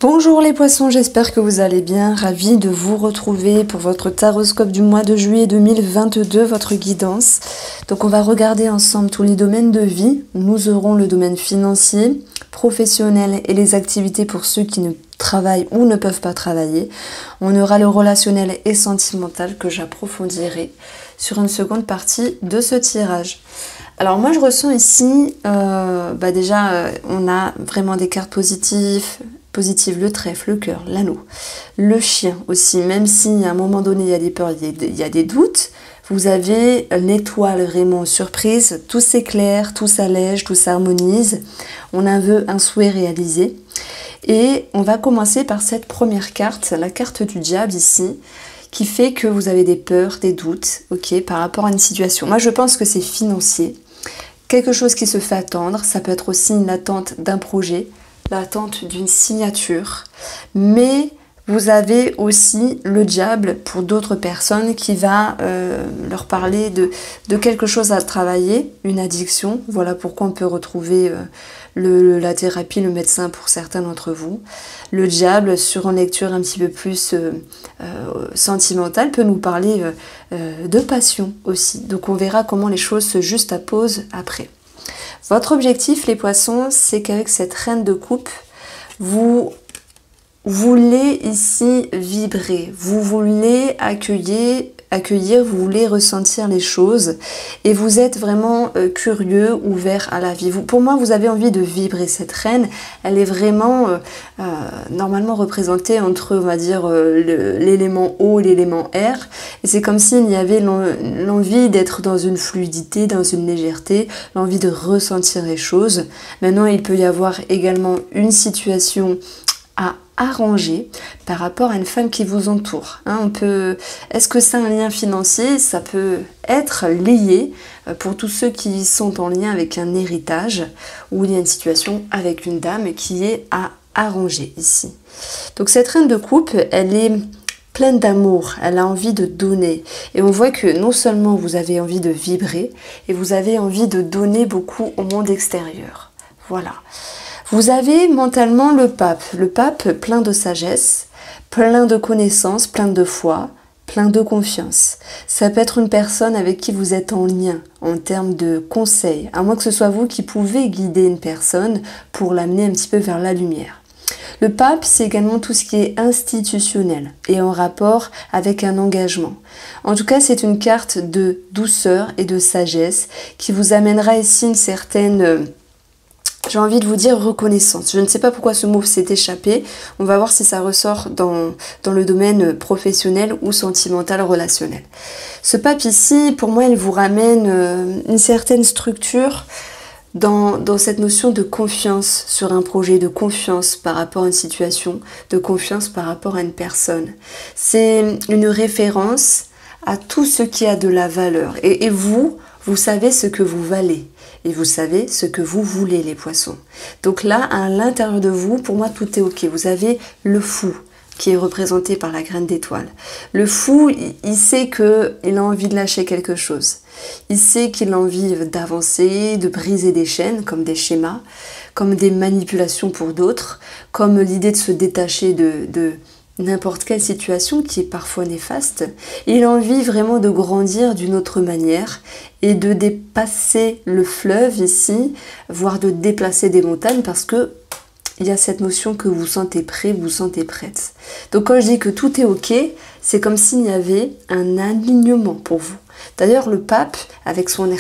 Bonjour les poissons, j'espère que vous allez bien, ravie de vous retrouver pour votre taroscope du mois de juillet 2022, votre guidance. Donc on va regarder ensemble tous les domaines de vie. Nous aurons le domaine financier, professionnel et les activités pour ceux qui ne travaillent ou ne peuvent pas travailler. On aura le relationnel et sentimental que j'approfondirai sur une seconde partie de ce tirage. Alors moi je ressens ici, on a vraiment des cartes positives, le trèfle, le cœur, l'anneau, le chien aussi, même si à un moment donné il y a des peurs, il y a des doutes, vous avez l'étoile vraiment surprise, tout s'éclaire, tout s'allège, tout s'harmonise, on a un souhait réalisé. Et on va commencer par cette première carte, la carte du diable ici, qui fait que vous avez des peurs, des doutes, ok, par rapport à une situation. Moi je pense que c'est financier, quelque chose qui se fait attendre, ça peut être aussi une attente d'un projet, l'attente d'une signature, mais vous avez aussi le diable pour d'autres personnes qui va leur parler de quelque chose à travailler, une addiction. Voilà pourquoi on peut retrouver la thérapie, le médecin pour certains d'entre vous. Le diable, sur une lecture un petit peu plus sentimentale, peut nous parler de passion aussi. Donc on verra comment les choses se juxtaposent après. Votre objectif, les poissons, c'est qu'avec cette reine de coupe, vous voulez ici vibrer, vous voulez accueillir, vous voulez ressentir les choses et vous êtes vraiment curieux, ouvert à la vie. Pour moi, vous avez envie de vibrer. Cette reine, elle est vraiment normalement représentée entre, on va dire, l'élément eau et l'élément air. Et c'est comme s'il y avait l'envie d'être dans une fluidité, dans une légèreté, l'envie de ressentir les choses. Maintenant, il peut y avoir également une situation à arranger par rapport à une femme qui vous entoure. Est-ce que c'est un lien financier? Ça peut être lié pour tous ceux qui sont en lien avec un héritage ou il y a une situation avec une dame qui est à arranger ici. Donc cette reine de coupe, elle est pleine d'amour, elle a envie de donner. Et on voit que non seulement vous avez envie de vibrer, et vous avez envie de donner beaucoup au monde extérieur. Voilà. Vous avez mentalement le pape plein de sagesse, plein de connaissances, plein de foi, plein de confiance. Ça peut être une personne avec qui vous êtes en lien en termes de conseils, à moins que ce soit vous qui pouvez guider une personne pour l'amener un petit peu vers la lumière. Le pape, c'est également tout ce qui est institutionnel et en rapport avec un engagement. En tout cas, c'est une carte de douceur et de sagesse qui vous amènera ici une certaine... j'ai envie de vous dire reconnaissance. Je ne sais pas pourquoi ce mot s'est échappé. On va voir si ça ressort dans le domaine professionnel ou sentimental, relationnel. Ce pape ici, pour moi, il vous ramène une certaine structure dans cette notion de confiance sur un projet, de confiance par rapport à une situation, de confiance par rapport à une personne. C'est une référence à tout ce qui a de la valeur. Et vous savez ce que vous valez. Et vous savez ce que vous voulez, les poissons. Donc là, à l'intérieur de vous, pour moi, tout est ok. Vous avez le fou qui est représenté par la graine d'étoile. Le fou, il sait qu'il a envie de lâcher quelque chose. Il sait qu'il a envie d'avancer, de briser des chaînes, comme des schémas, comme des manipulations pour d'autres, comme l'idée de se détacher de n'importe quelle situation qui est parfois néfaste. Il a envie vraiment de grandir d'une autre manière et de dépasser le fleuve ici, voire de déplacer des montagnes parce que il y a cette notion que vous sentez prêt, vous sentez prête. Donc quand je dis que tout est ok, c'est comme s'il y avait un alignement pour vous. D'ailleurs, le pape, avec son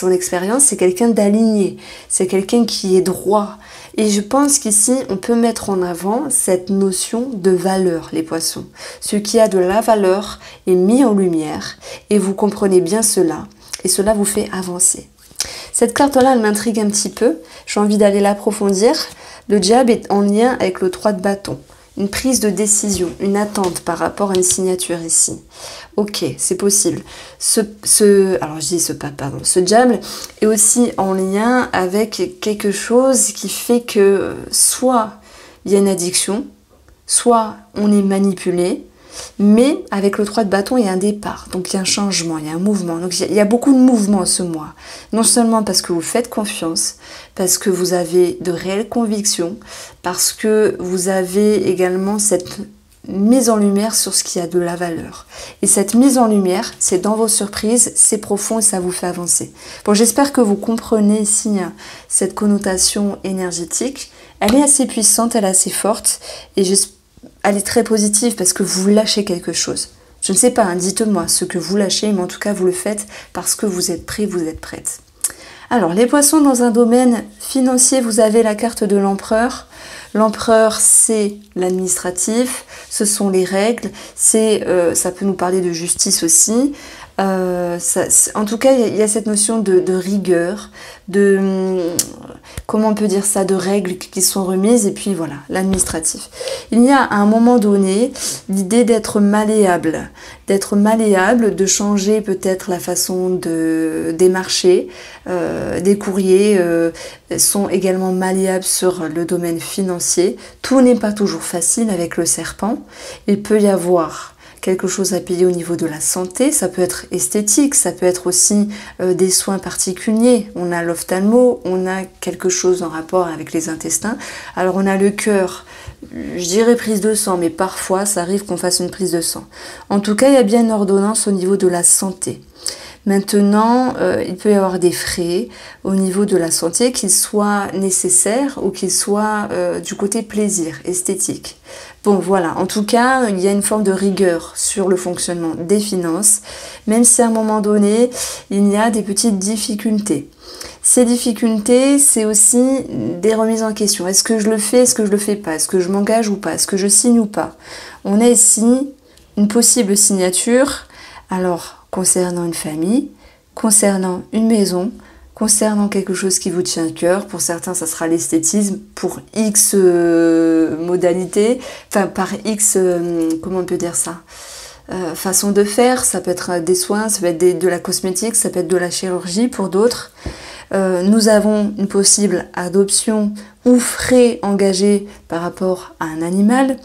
expérience, c'est quelqu'un d'aligné, c'est quelqu'un qui est droit. Et je pense qu'ici, on peut mettre en avant cette notion de valeur, les poissons. Ce qui a de la valeur est mis en lumière et vous comprenez bien cela. Et cela vous fait avancer. Cette carte-là, elle m'intrigue un petit peu. J'ai envie d'aller l'approfondir. Le diable est en lien avec le 3 de bâton. Une prise de décision, une attente par rapport à une signature ici. Ok, c'est possible. Ce diable est aussi en lien avec quelque chose qui fait que soit il y a une addiction, soit on est manipulé, Mais avec le 3 de bâton, il y a un départ, donc il y a un changement, il y a un mouvement. Donc il y a beaucoup de mouvements ce mois. Non seulement parce que vous faites confiance, parce que vous avez de réelles convictions, parce que vous avez également cette mise en lumière sur ce qui a de la valeur. Et cette mise en lumière, c'est dans vos surprises, c'est profond et ça vous fait avancer. Bon, j'espère que vous comprenez ici cette connotation énergétique. Elle est assez puissante, elle est assez forte et elle est très positive parce que vous lâchez quelque chose. Je ne sais pas, dites-moi ce que vous lâchez, mais en tout cas vous le faites parce que vous êtes prêt, vous êtes prête. Alors, les poissons, dans un domaine financier, vous avez la carte de l'empereur. L'empereur, c'est l'administratif, ce sont les règles, ça peut nous parler de justice aussi. En tout cas, il y a cette notion de rigueur, comment on peut dire ça, de règles qui sont remises, et puis voilà, l'administratif. Il y a à un moment donné l'idée d'être malléable, de changer peut-être la façon de démarcher. Des courriers sont également malléables sur le domaine financier. Tout n'est pas toujours facile avec le serpent. Il peut y avoir quelque chose à payer au niveau de la santé, ça peut être esthétique, ça peut être aussi des soins particuliers. On a l'ophtalmo, on a quelque chose en rapport avec les intestins. Alors on a le cœur, je dirais prise de sang, mais parfois ça arrive qu'on fasse une prise de sang. En tout cas, il y a bien une ordonnance au niveau de la santé. Maintenant, il peut y avoir des frais au niveau de la santé, qu'ils soient nécessaires ou qu'ils soient du côté plaisir, esthétique. Bon, voilà, en tout cas, il y a une forme de rigueur sur le fonctionnement des finances, même si à un moment donné, il y a des petites difficultés. Ces difficultés, c'est aussi des remises en question. Est-ce que je le fais, est-ce que je le fais pas? Est-ce que je m'engage ou pas? Est-ce que je signe ou pas? On a ici une possible signature, alors concernant une famille, concernant une maison, concernant quelque chose qui vous tient à cœur. Pour certains, ça sera l'esthétisme pour X modalités, enfin par X, comment on peut dire ça, façon de faire. Ça peut être des soins, ça peut être de la cosmétique, ça peut être de la chirurgie pour d'autres. Nous avons une possible adoption ou frais engagés par rapport à un animal.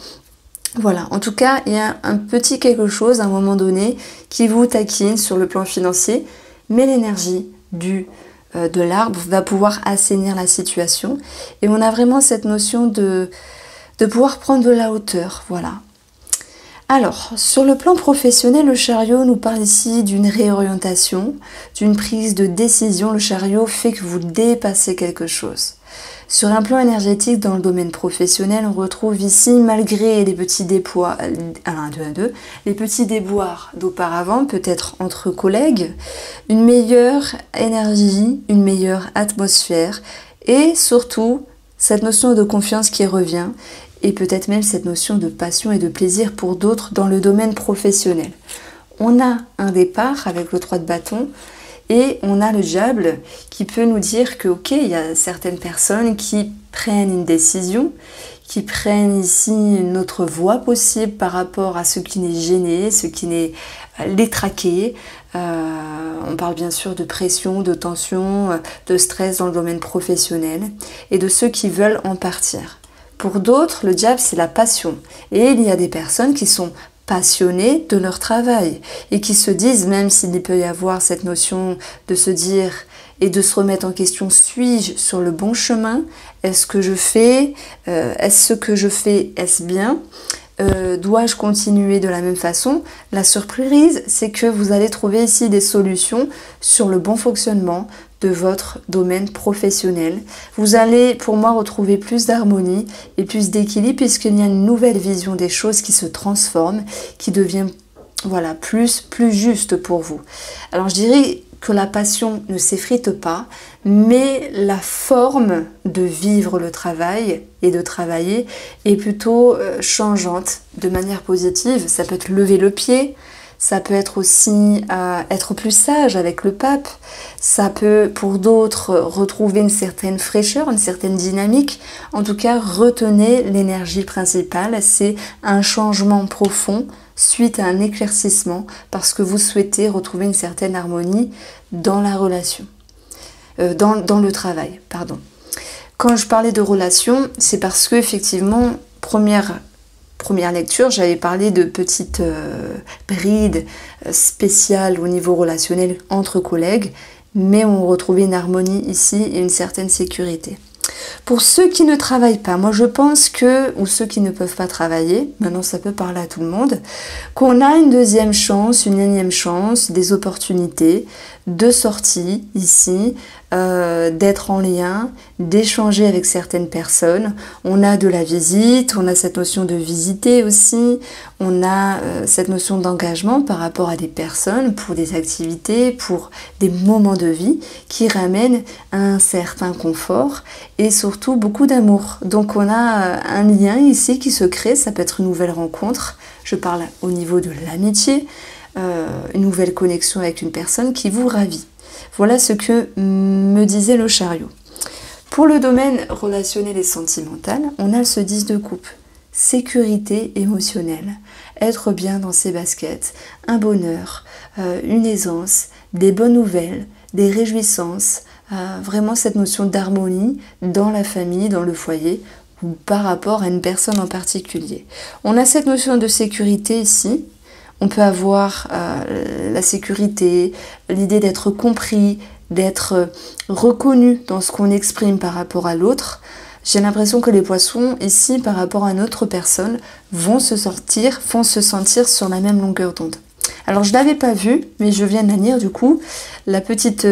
Voilà, en tout cas, il y a un petit quelque chose à un moment donné qui vous taquine sur le plan financier, mais l'énergie de l'arbre va pouvoir assainir la situation. Et on a vraiment cette notion de pouvoir prendre de la hauteur, voilà. Alors, sur le plan professionnel, le chariot nous parle ici d'une réorientation, d'une prise de décision. Le chariot fait que vous dépassez quelque chose. Sur un plan énergétique, dans le domaine professionnel, on retrouve ici, malgré les petits déboires, les petits déboires d'auparavant, peut-être entre collègues, une meilleure énergie, une meilleure atmosphère et surtout cette notion de confiance qui revient et peut-être même cette notion de passion et de plaisir pour d'autres dans le domaine professionnel. On a un départ avec le 3 de bâton. Et on a le diable qui peut nous dire que, ok, il y a certaines personnes qui prennent une décision, qui prennent ici une autre voie possible par rapport à ce qui n'est gêné, ce qui n'est les traquer. On parle bien sûr de pression, de tension, de stress dans le domaine professionnel et de ceux qui veulent en partir. Pour d'autres, le diable, c'est la passion. Et il y a des personnes qui sont passionnés de leur travail et qui se disent, même s'il peut y avoir cette notion de se dire et de se remettre en question, suis-je sur le bon chemin? Est-ce que je fais? Est-ce ce que je fais? Est-ce bien? Dois-je continuer de la même façon? La surprise, c'est que vous allez trouver ici des solutions sur le bon fonctionnement de votre domaine professionnel. Vous allez, pour moi, retrouver plus d'harmonie et plus d'équilibre puisqu'il y a une nouvelle vision des choses qui se transforme, qui devient voilà, plus juste pour vous. Alors je dirais que la passion ne s'effrite pas, mais la forme de vivre le travail et de travailler est plutôt changeante de manière positive. Ça peut être lever le pied, ça peut être aussi être plus sage avec le pape, ça peut pour d'autres retrouver une certaine fraîcheur, une certaine dynamique. En tout cas, retenez l'énergie principale, c'est un changement profond suite à un éclaircissement parce que vous souhaitez retrouver une certaine harmonie dans la relation, dans le travail, pardon. Quand je parlais de relation, c'est parce que effectivement, première première lecture, j'avais parlé de petites brides spéciales au niveau relationnel entre collègues, mais on retrouvait une harmonie ici et une certaine sécurité. Pour ceux qui ne travaillent pas, moi je pense que, ou ceux qui ne peuvent pas travailler, maintenant ça peut parler à tout le monde, qu'on a une deuxième chance, une énième chance, des opportunités de sortie ici, d'être en lien, d'échanger avec certaines personnes. On a de la visite, on a cette notion de visiter aussi, on a cette notion d'engagement par rapport à des personnes, pour des activités, pour des moments de vie qui ramènent un certain confort et surtout beaucoup d'amour. Donc on a un lien ici qui se crée, ça peut être une nouvelle rencontre, je parle au niveau de l'amitié, une nouvelle connexion avec une personne qui vous ravit. Voilà ce que me disait le chariot. Pour le domaine relationnel et sentimental, on a ce 10 de coupe. Sécurité émotionnelle, être bien dans ses baskets, un bonheur, une aisance, des bonnes nouvelles, des réjouissances, vraiment cette notion d'harmonie dans la famille, dans le foyer, ou par rapport à une personne en particulier. On a cette notion de sécurité ici. On peut avoir la sécurité, l'idée d'être compris, d'être reconnu dans ce qu'on exprime par rapport à l'autre. J'ai l'impression que les poissons, ici, par rapport à une autre personne, vont se sentir sur la même longueur d'onde. Alors, je ne l'avais pas vu, mais je viens de la lire du coup. La petite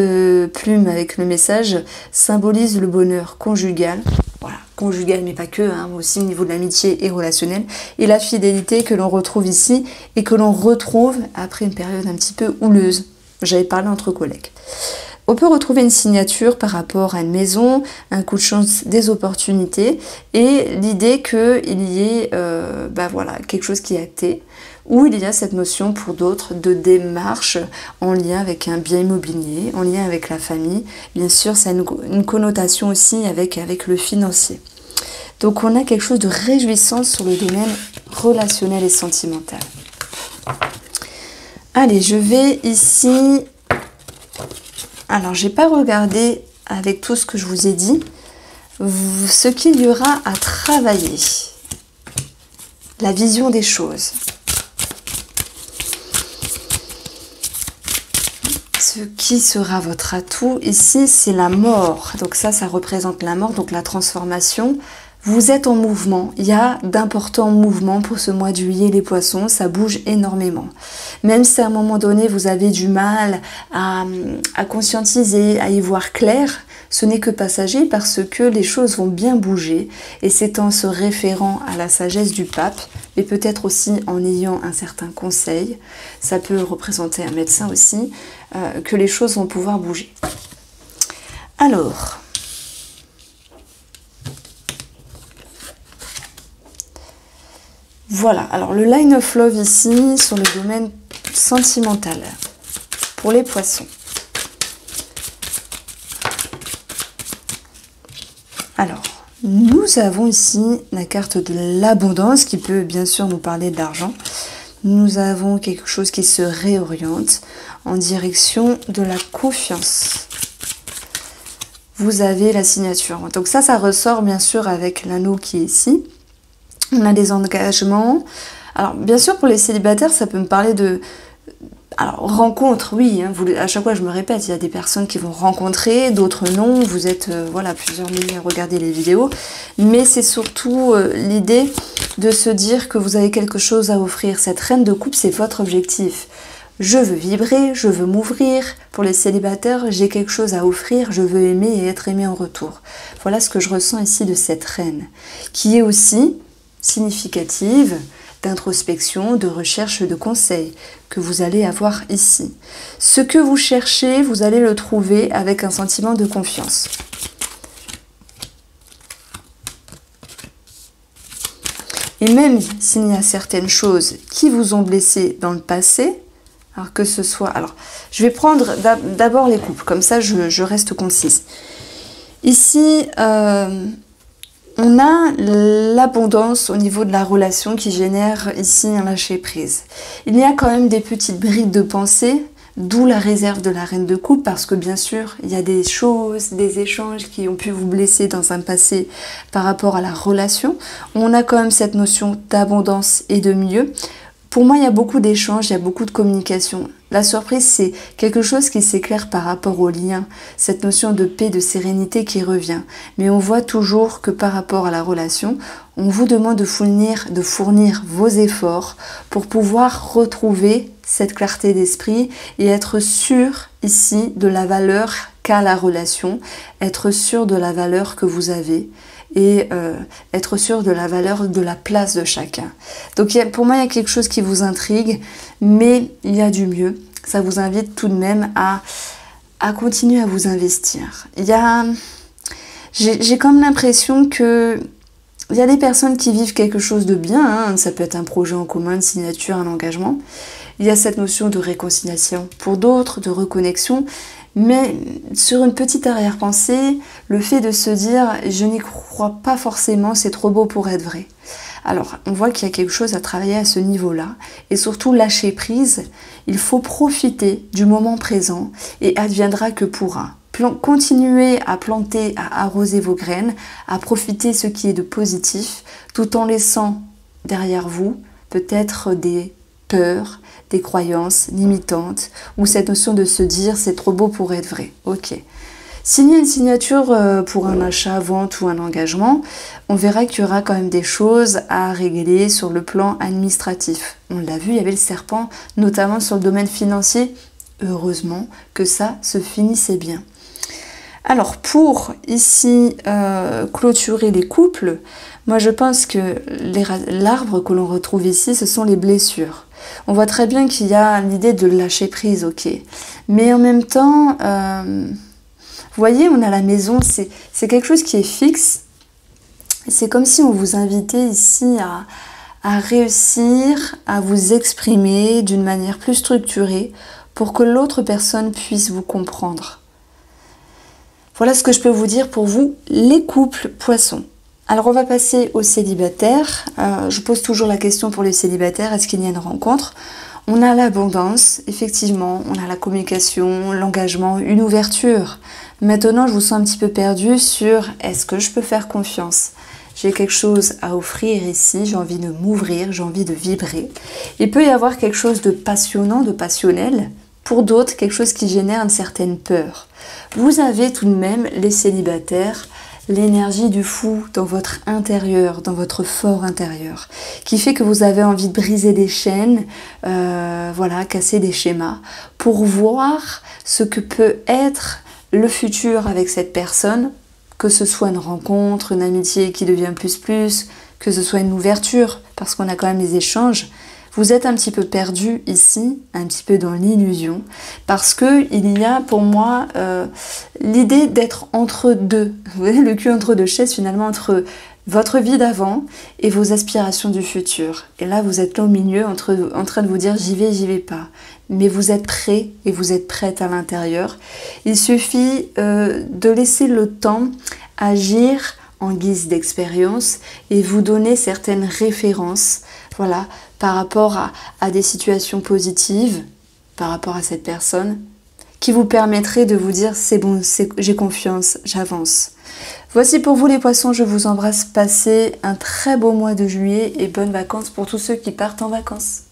plume avec le message symbolise le bonheur conjugal. Voilà, conjugal, mais pas que, hein, aussi au niveau de l'amitié et relationnelle. Et la fidélité que l'on retrouve ici et que l'on retrouve après une période un petit peu houleuse. J'avais parlé entre collègues. On peut retrouver une signature par rapport à une maison, un coup de chance, des opportunités et l'idée qu'il y ait voilà, quelque chose qui est acté, où il y a cette notion pour d'autres de démarche en lien avec un bien immobilier, en lien avec la famille. Bien sûr, ça a une connotation aussi avec le financier. Donc on a quelque chose de réjouissant sur le domaine relationnel et sentimental. Allez, je vais ici... Alors, j'ai pas regardé avec tout ce que je vous ai dit, ce qu'il y aura à travailler. La vision des choses. Ce qui sera votre atout ici, c'est la mort. Donc ça représente la mort, donc la transformation. Vous êtes en mouvement, il y a d'importants mouvements pour ce mois de juillet, les poissons, ça bouge énormément. Même si à un moment donné vous avez du mal à conscientiser, à y voir clair, ce n'est que passager parce que les choses vont bien bouger et c'est en se référant à la sagesse du pape et peut-être aussi en ayant un certain conseil, ça peut représenter un médecin aussi, que les choses vont pouvoir bouger. Alors... Voilà, alors le line of love ici, sur le domaine sentimental, pour les poissons. Alors, nous avons ici la carte de l'abondance, qui peut bien sûr nous parler de l'argent. Nous avons quelque chose qui se réoriente en direction de la confiance. Vous avez la signature. Donc ça ressort bien sûr avec l'anneau qui est ici. On a des engagements. Alors, bien sûr, pour les célibataires, ça peut me parler de... Alors, rencontre, oui, hein, à chaque fois je me répète, il y a des personnes qui vont rencontrer, d'autres non. Vous êtes, voilà, plusieurs milliers à regarder les vidéos. Mais c'est surtout l'idée de se dire que vous avez quelque chose à offrir. Cette reine de coupe, c'est votre objectif. Je veux vibrer, je veux m'ouvrir. Pour les célibataires, j'ai quelque chose à offrir, je veux aimer et être aimé en retour. Voilà ce que je ressens ici de cette reine, qui est aussi... significative d'introspection, de recherche, de conseils que vous allez avoir ici. Ce que vous cherchez, vous allez le trouver avec un sentiment de confiance. Et même s'il y a certaines choses qui vous ont blessé dans le passé, alors que ce soit... Alors, je vais prendre d'abord les couples, comme ça je reste concise. Ici... on a l'abondance au niveau de la relation qui génère ici un lâcher-prise. Il y a quand même des petites brides de pensée D'où la réserve de la reine de coupe, parce que bien sûr, il y a des choses, des échanges qui ont pu vous blesser dans un passé par rapport à la relation. On a quand même cette notion d'abondance et de mieux. Pour moi, il y a beaucoup d'échanges, il y a beaucoup de communication. La surprise, c'est quelque chose qui s'éclaire par rapport au lien, cette notion de paix, de sérénité qui revient. Mais on voit toujours que par rapport à la relation, on vous demande de fournir vos efforts pour pouvoir retrouver cette clarté d'esprit et être sûr ici de la valeur qu'a la relation, être sûr de la valeur que vous avez et être sûr de la valeur de la place de chacun. Donc pour moi, il y a quelque chose qui vous intrigue, mais il y a du mieux. Ça vous invite tout de même à continuer à vous investir. J'ai comme l'impression que il y a des personnes qui vivent quelque chose de bien, hein. Ça peut être un projet en commun, une signature, un engagement. Il y a cette notion de réconciliation pour d'autres, de reconnexion, mais sur une petite arrière-pensée, le fait de se dire « je n'y crois pas forcément, c'est trop beau pour être vrai ». Alors, on voit qu'il y a quelque chose à travailler à ce niveau-là, et surtout lâcher prise, il faut profiter du moment présent, et adviendra que pourra. Continuez à planter, à arroser vos graines, à profiter ce qui est de positif, tout en laissant derrière vous peut-être des peurs, des croyances limitantes, ou cette notion de se dire c'est trop beau pour être vrai. Ok. Signer une signature pour un achat, vente ou un engagement, on verra qu'il y aura quand même des choses à régler sur le plan administratif. On l'a vu, il y avait le serpent, notamment sur le domaine financier. Heureusement que ça se finissait bien. Alors pour ici clôturer les couples, moi je pense que l'arbre que l'on retrouve ici, ce sont les blessures. On voit très bien qu'il y a l'idée de lâcher prise, ok. Mais en même temps, vous voyez, on a la maison, c'est quelque chose qui est fixe. C'est comme si on vous invitait ici à réussir à vous exprimer d'une manière plus structurée pour que l'autre personne puisse vous comprendre. Voilà ce que je peux vous dire pour vous, les couples poissons. Alors on va passer aux célibataires. Je pose toujours la question pour les célibataires, est-ce qu'il y a une rencontre? On a l'abondance, effectivement, on a la communication, l'engagement, une ouverture. Maintenant, je vous sens un petit peu perdu sur est-ce que je peux faire confiance? J'ai quelque chose à offrir ici, j'ai envie de m'ouvrir, j'ai envie de vibrer. Il peut y avoir quelque chose de passionnant, de passionnel. Pour d'autres, quelque chose qui génère une certaine peur. Vous avez tout de même, les célibataires, l'énergie du fou dans votre intérieur, dans votre fort intérieur, qui fait que vous avez envie de briser des chaînes, voilà, casser des schémas, pour voir ce que peut être le futur avec cette personne, que ce soit une rencontre, une amitié qui devient plus, que ce soit une ouverture, parce qu'on a quand même les échanges. Vous êtes un petit peu perdu ici, un petit peu dans l'illusion, parce que il y a pour moi l'idée d'être entre deux. Vous voyez, le cul entre deux chaises, finalement, entre votre vie d'avant et vos aspirations du futur. Et là, vous êtes là au milieu, en train de vous dire j'y vais pas. Mais vous êtes prêt et vous êtes prête à l'intérieur. Il suffit de laisser le temps agir en guise d'expérience et vous donner certaines références, voilà, par rapport à des situations positives, par rapport à cette personne, qui vous permettraient de vous dire c'est bon, j'ai confiance, j'avance. Voici pour vous les poissons, je vous embrasse, passez un très beau mois de juillet et bonnes vacances pour tous ceux qui partent en vacances.